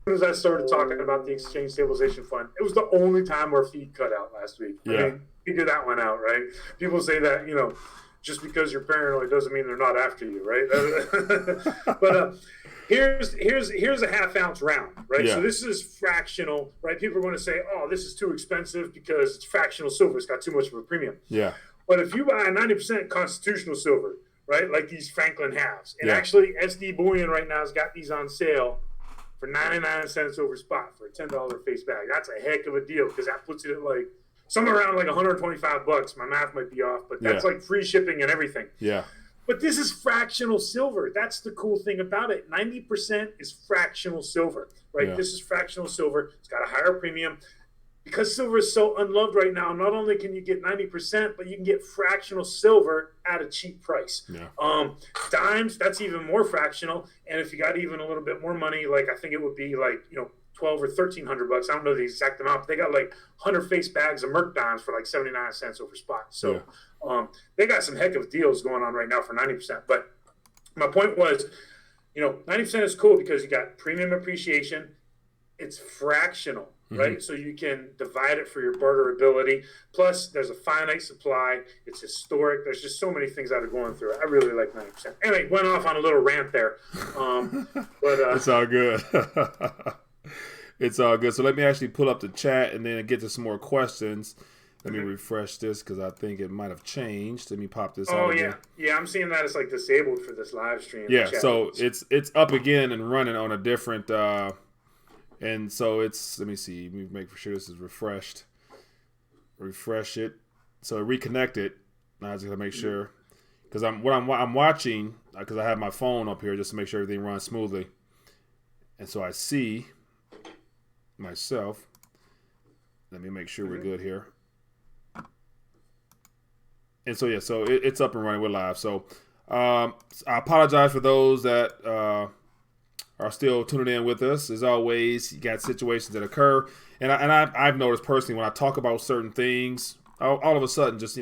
as I started talking about the exchange stabilization fund, it was the only time our feed cut out last week. I Yeah. mean, figure that one out, right? People say that, just because you're paranoid doesn't mean they're not after you, right? But here's a half ounce round, right? So Yeah. this is fractional, right? People are going to say, oh, this is too expensive because it's fractional silver. It's got too much of a premium. Yeah. But if you buy a 90% constitutional silver, right, like these Franklin halves, and Yeah. actually SD Bullion right now has got these on sale for 99 cents over spot for a $10 face bag. That's a heck of a deal because that puts it at like somewhere around like 125 bucks. My math might be off, but that's Yeah. like free shipping and everything. Yeah. But this is fractional silver. That's the cool thing about it. 90% is fractional silver, right? Yeah. This is fractional silver. It's got a higher premium. Because silver is so unloved right now, not only can you get 90%, but you can get fractional silver at a cheap price. Yeah. Dimes, that's even more fractional. And if you got even a little bit more money, like I think it would be like, 12 or 1300 bucks. I don't know the exact amount, but they got like 100 face bags of Merc dimes for like 79 cents over spot. So they got some heck of deals going on right now for 90%. But my point was, 90% is cool because you got premium appreciation. It's fractional, right? So you can divide it for your barterability. Plus, there's a finite supply. It's historic. There's just so many things that are going through it. I really like 90%. Anyway, went off on a little rant there. But It's all good. It's all good. So let me actually pull up the chat and then get to some more questions. Let me refresh this because I think it might have changed. Let me pop this out again. Yeah, I'm seeing that it's like disabled for this live stream. Yeah, so it's up again and running on a different and so it's, let me see, let me make sure this is refreshed. Refresh it. So reconnect it. I just gotta make sure because I'm watching because I have my phone up here just to make sure everything runs smoothly. And so I see myself. Let me make sure we're good here. And so so it's up and running. We're live. So I apologize for those that are still tuning in with us. As always, you got situations that occur, and I've noticed personally when I talk about certain things, all of a sudden just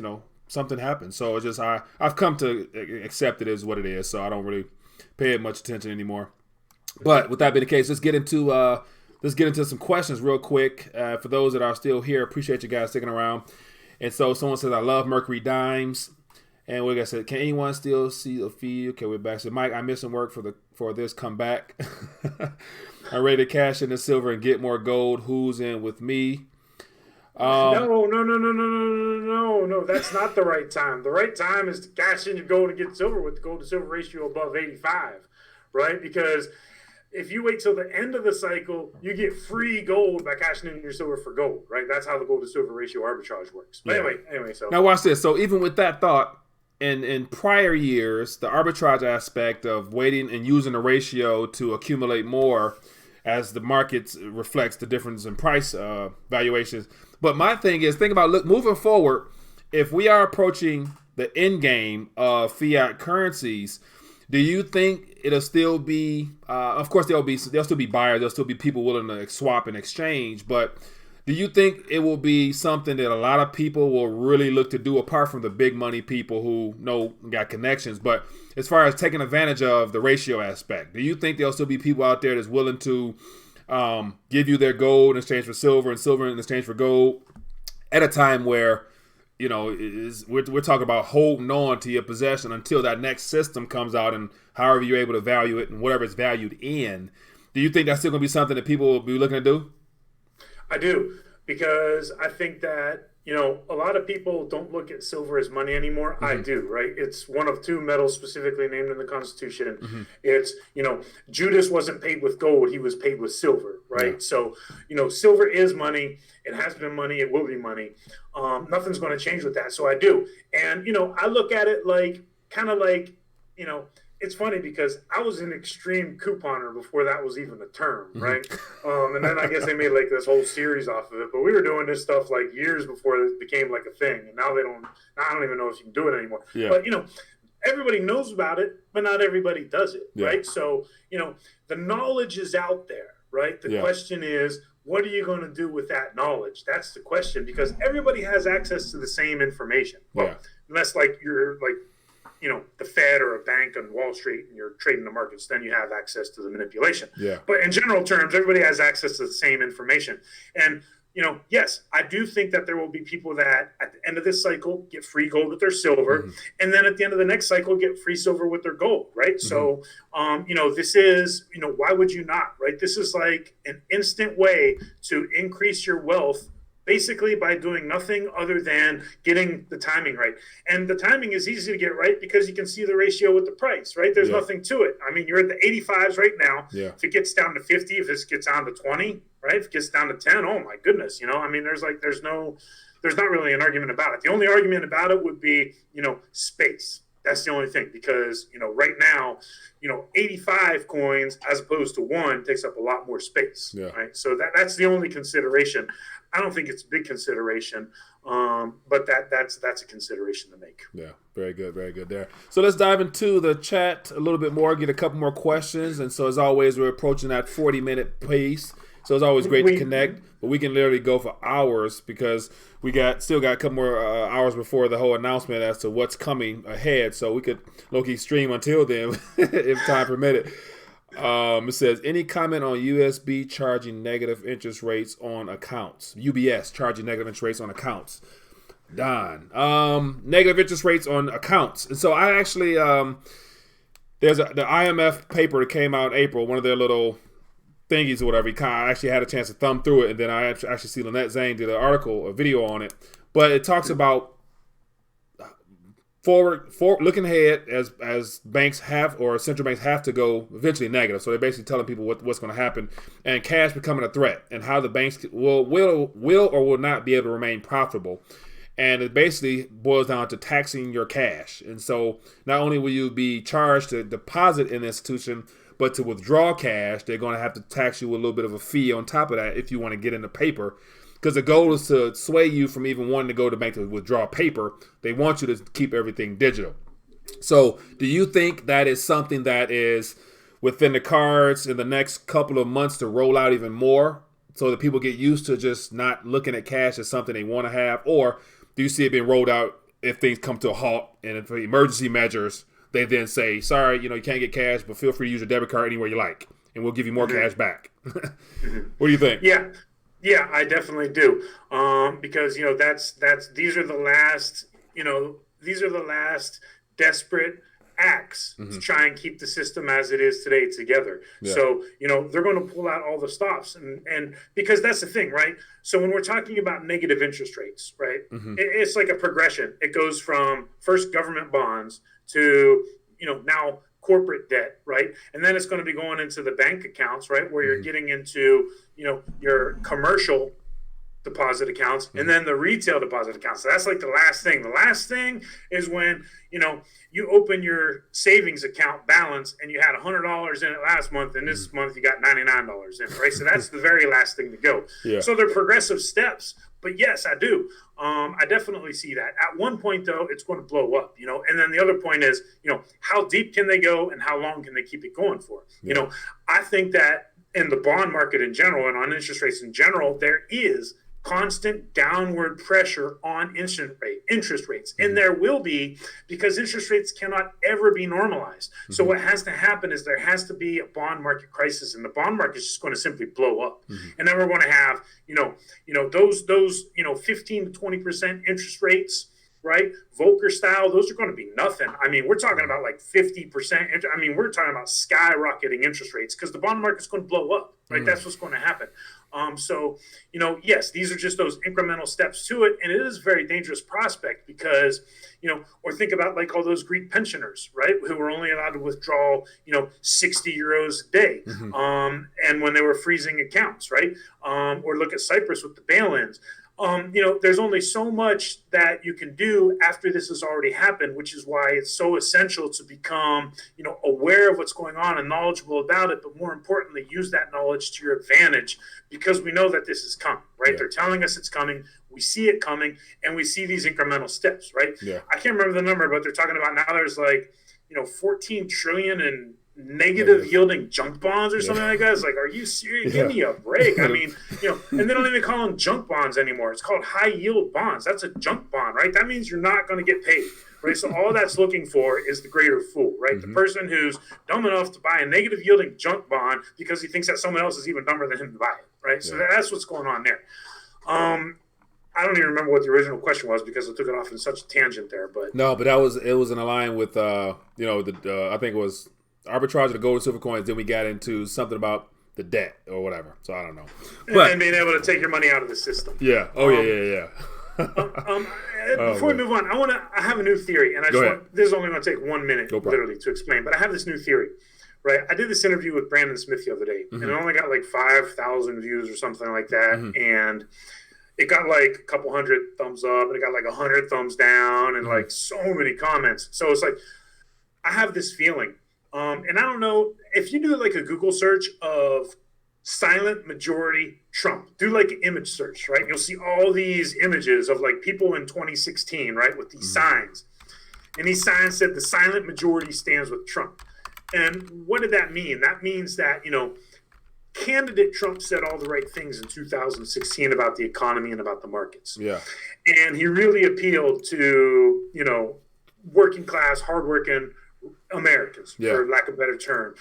something happens. So it's just I've come to accept it as what it is. So I don't really pay it much attention anymore. But with that being the case, let's get into some questions real quick. For those that are still here, appreciate you guys sticking around. And so someone says, I love Mercury Dimes. And like I said, can anyone still see the feed? Okay, we're back. So Mike, I'm missing work for this comeback. I'm ready to cash in the silver and get more gold. Who's in with me? No. That's not the right time. The right time is to cash in your gold and get silver with the gold to silver ratio above 85, right? Because if you wait till the end of the cycle, you get free gold by cashing in your silver for gold, right? That's how the gold to silver ratio arbitrage works. But anyway, so now watch this. So even with that thought, in prior years, the arbitrage aspect of waiting and using the ratio to accumulate more as the market reflects the difference in price valuations. But my thing is, think about moving forward. If we are approaching the end game of fiat currencies, do you think it'll still be? Of course, there'll still be buyers. There'll still be people willing to swap and exchange. But do you think it will be something that a lot of people will really look to do, apart from the big money people who got connections? But as far as taking advantage of the ratio aspect, do you think there'll still be people out there that's willing to give you their gold in exchange for silver and silver in exchange for gold at a time where we're talking about holding on to your possession until that next system comes out, and however you're able to value it and whatever it's valued in? Do you think that's still going to be something that people will be looking to do? I do, because I think that, a lot of people don't look at silver as money anymore. I do, right? It's one of two metals specifically named in the Constitution. It's, Judas wasn't paid with gold. He was paid with silver, right? Yeah. So, silver is money. It has been money. It will be money. Nothing's going to change with that. So I do. And, I look at it kind of like, it's funny because I was an extreme couponer before that was even a term, right? And then I guess they made like this whole series off of it. But we were doing this stuff like years before it became like a thing. And now I don't even know if you can do it anymore. Yeah. But, everybody knows about it, but not everybody does it, right? So, the knowledge is out there, right? The question is, what are you going to do with that knowledge? That's the question, because everybody has access to the same information. Well, unless like you're like, the Fed or a bank on Wall Street and you're trading the markets, then you have access to the manipulation. Yeah. But in general terms, everybody has access to the same information. And yes, I do think that there will be people that at the end of this cycle get free gold with their silver, and then at the end of the next cycle get free silver with their gold, right? So, this is, why would you not, right? This is like an instant way to increase your wealth basically by doing nothing other than getting the timing right. And the timing is easy to get right because you can see the ratio with the price, right? There's nothing to it. I mean, you're at the 85s right now. Yeah. If it gets down to 50, if it gets down to 20, right? If it gets down to 10, oh my goodness, I mean, there's not really an argument about it. The only argument about it would be, space. That's the only thing, because, right now, 85 coins as opposed to 1 takes up a lot more space, right? So that's the only consideration. I don't think it's a big consideration, but that's a consideration to make. Yeah, very good there. So let's dive into the chat a little bit more, get a couple more questions. And so as always, we're approaching that 40-minute pace. So it's always great to connect, but we can literally go for hours because we still got a couple more hours before the whole announcement as to what's coming ahead. So we could low-key stream until then if time permitted. It says, any comment on USB charging negative interest rates on accounts? UBS charging negative interest rates on accounts. Don. Negative interest rates on accounts. And so I actually, there's the IMF paper that came out in April, one of their little thingies or whatever. I actually had a chance to thumb through it, and then I actually see Lynette Zane did an article, a video on it. But it talks about forward looking ahead as banks have, or central banks have to go eventually negative. So they're basically telling people what's going to happen, and cash becoming a threat, and how the banks will or will not be able to remain profitable. And it basically boils down to taxing your cash. And so not only will you be charged to deposit in the institution, but to withdraw cash, they're going to have to tax you with a little bit of a fee on top of that if you want to get into paper. Because the goal is to sway you from even wanting to go to bank to withdraw paper. They want you to keep everything digital. So do you think that is something that is within the cards in the next couple of months to roll out even more so that people get used to just not looking at cash as something they want to have? Or do you see it being rolled out if things come to a halt and for emergency measures, they then say, sorry, you can't get cash, but feel free to use your debit card anywhere you like, and we'll give you more cash back. What do you think? Yeah, I definitely do. Because these are the last desperate acts to try and keep the system as it is today together. Yeah. So, they're going to pull out all the stops, and because that's the thing, right? So when we're talking about negative interest rates, right, it's like a progression. It goes from first government bonds to, now corporate debt, right? And then it's going to be going into the bank accounts, right? Where you're getting into, your commercial deposit accounts and then the retail deposit accounts. So that's like the last thing. The last thing is when, you open your savings account balance and you had $100 in it last month, and this month you got $99 in it, right? So that's the very last thing to go. Yeah. So they're progressive steps. But yes, I do. I definitely see that. At one point, though, it's going to blow up, And then the other point is, how deep can they go and how long can they keep it going for? Yeah. I think that in the bond market in general and on interest rates in general, there is constant downward pressure on interest rates. And there will be, because interest rates cannot ever be normalized. So what has to happen is there has to be a bond market crisis, and the bond market is just going to simply blow up. And then we're going to have, those 15 to 20% interest rates, right? Volcker style, those are going to be nothing. I mean, we're talking about like 50%. I mean, we're talking about skyrocketing interest rates because the bond market's going to blow up, right? That's what's going to happen. So, yes, these are just those incremental steps to it. And it is a very dangerous prospect because, or think about like all those Greek pensioners, right? Who were only allowed to withdraw, 60 euros a day. And when they were freezing accounts, right? Or look at Cyprus with the bail-ins. There's only so much that you can do after this has already happened, which is why it's so essential to become, aware of what's going on and knowledgeable about it, but more importantly, use that knowledge to your advantage because we know that this is coming, right? Yeah. They're telling us it's coming. We see it coming, and we see these incremental steps, right? Yeah. I can't remember the number, but they're talking about now there's like, 14 trillion in negative yielding junk bonds or something like that. It's like, are you serious? Give me a break. I mean, and they don't even call them junk bonds anymore. It's called high yield bonds. That's a junk bond, right? That means you're not going to get paid, right? So all that's looking for is the greater fool, right? The person who's dumb enough to buy a negative yielding junk bond because he thinks that someone else is even dumber than him to buy it, right? So that's what's going on there. I don't even remember what the original question was because I took it off in such a tangent there. But no, but it was in line with I think it was arbitrage of the gold and silver coins. Then we got into something about the debt or whatever. So I don't know. But and being able to take your money out of the system. Yeah. Oh yeah. Before we move on, I have a new theory, and this is only going to take 1 minute literally to explain. But I have this new theory. Right, I did this interview with Brandon Smith the other day, and it only got like 5,000 views or something like that, and it got like a couple hundred thumbs up, and it got like 100 thumbs down, and like so many comments. So it's like I have this feeling, and I don't know if you do like a Google search of silent majority Trump. Do like an image search, right? You'll see all these images of like people in 2016, right, with these signs, and these signs said the silent majority stands with Trump. And what did that mean? That means that, candidate Trump said all the right things in 2016 about the economy and about the markets. Yeah. And he really appealed to, working class, hardworking Americans, for lack of a better term.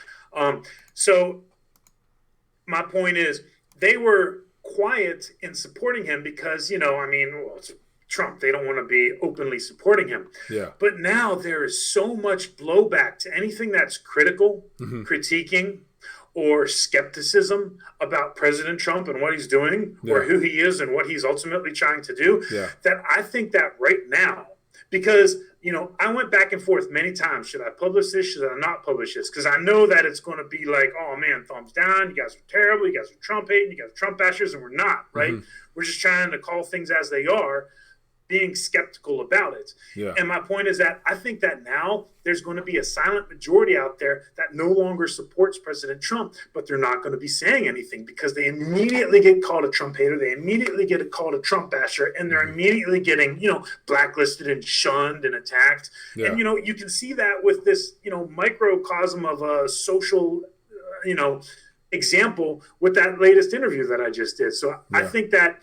So my point is they were quiet in supporting him because, it's Trump. They don't want to be openly supporting him. Yeah. But now there is so much blowback to anything that's critical, critiquing, or skepticism about President Trump and what he's doing or who he is and what he's ultimately trying to do that I think that right now, because, I went back and forth many times. Should I publish this? Should I not publish this? Because I know that it's going to be like, oh, man, thumbs down. You guys are terrible. You guys are Trump hating. You guys are Trump bashers. And we're not, right? We're just trying to call things as they are, being skeptical about it. Yeah. And my point is that I think that now there's going to be a silent majority out there that no longer supports President Trump, but they're not going to be saying anything because they immediately get called a Trump hater. They immediately get called a Trump basher, and they're immediately getting, blacklisted and shunned and attacked. Yeah. And, you can see that with this, microcosm of a social, example with that latest interview that I just did. So I think that,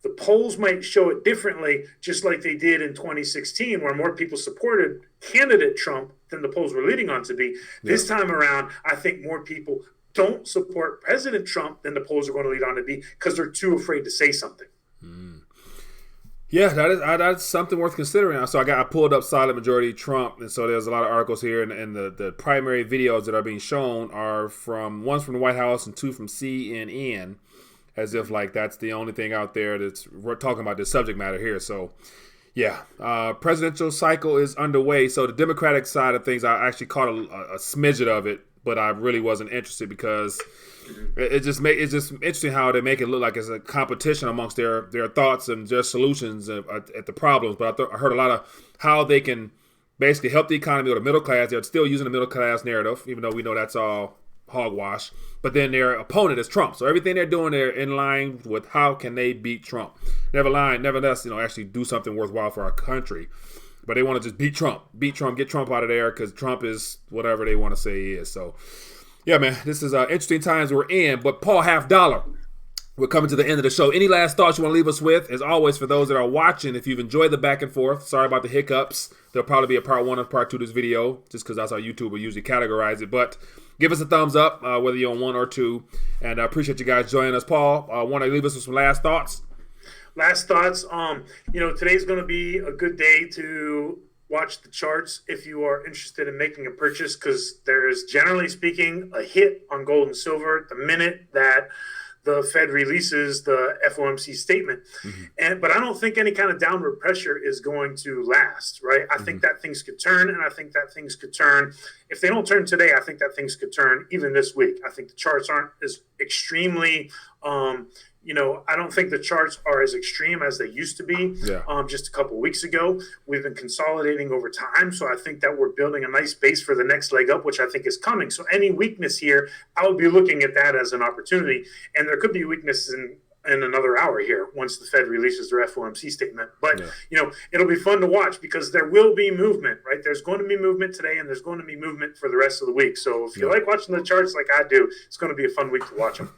the polls might show it differently, just like they did in 2016, where more people supported candidate Trump than the polls were leading on to be. This time around, I think more people don't support President Trump than the polls are going to lead on to be because they're too afraid to say something. Yeah, that's something worth considering. So I pulled up silent majority Trump, and so there's a lot of articles here, and the primary videos that are being shown are one's from the White House and two from CNN. As if like that's the only thing out there we're talking about this subject matter here. So, presidential cycle is underway. So the Democratic side of things, I actually caught a smidget of it, but I really wasn't interested because it's just interesting how they make it look like it's a competition amongst their thoughts and their solutions at the problems. But I heard a lot of how they can basically help the economy or the middle class. They're still using the middle class narrative, even though we know that's all hogwash. But then their opponent is Trump. So everything they're doing, they're in line with how can they beat Trump. Nevertheless, actually do something worthwhile for our country. But they want to just beat Trump, get Trump out of there because Trump is whatever they want to say he is. So, yeah, man, this is interesting times we're in. But Paul Half Dollar, we're coming to the end of the show. Any last thoughts you want to leave us with? As always, for those that are watching, if you've enjoyed the back and forth, sorry about the hiccups. There'll probably be a part 1 or part 2 of this video, just because that's how YouTube will usually categorize it. But give us a thumbs up, whether you're on 1 or 2. And I appreciate you guys joining us. Paul, want to leave us with some last thoughts? Last thoughts. Today's going to be a good day to watch the charts if you are interested in making a purchase, because there is, generally speaking, a hit on gold and silver the minute that the Fed releases the FOMC statement. But I don't think any kind of downward pressure is going to last, right? I think that things could turn, and I think that things could turn. If they don't turn today, I think that things could turn even this week. I think the charts aren't as extremely, I don't think the charts are as extreme as they used to be just a couple of weeks ago. We've been consolidating over time, so I think that we're building a nice base for the next leg up, which I think is coming. So any weakness here, I would be looking at that as an opportunity. And there could be weakness in in another hour here once the Fed releases their FOMC statement. But, Yeah. It'll be fun to watch because there will be movement, right? There's going to be movement today and there's going to be movement for the rest of the week. So if you like watching the charts like I do, it's going to be a fun week to watch them.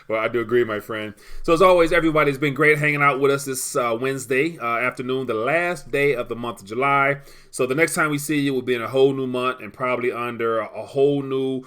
Well, I do agree, my friend. So as always, everybody's been great hanging out with us this Wednesday afternoon, the last day of the month of July. So the next time we see you will be in a whole new month and probably under a whole new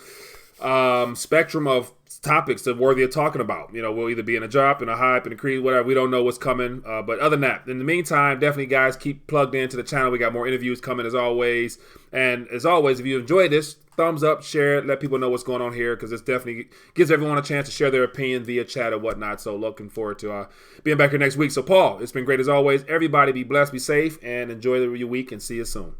spectrum of topics that worthy of talking about. We'll either be in a drop, in a hype, in a creed, whatever. We don't know what's coming. But other than that, in the meantime, definitely, guys, keep plugged into the channel. We got more interviews coming as always. And as always, if you enjoyed this, thumbs up, share it, let people know what's going on here because this definitely gives everyone a chance to share their opinion via chat or whatnot. So looking forward to being back here next week. So Paul, it's been great as always. Everybody be blessed, be safe, and enjoy your week and see you soon.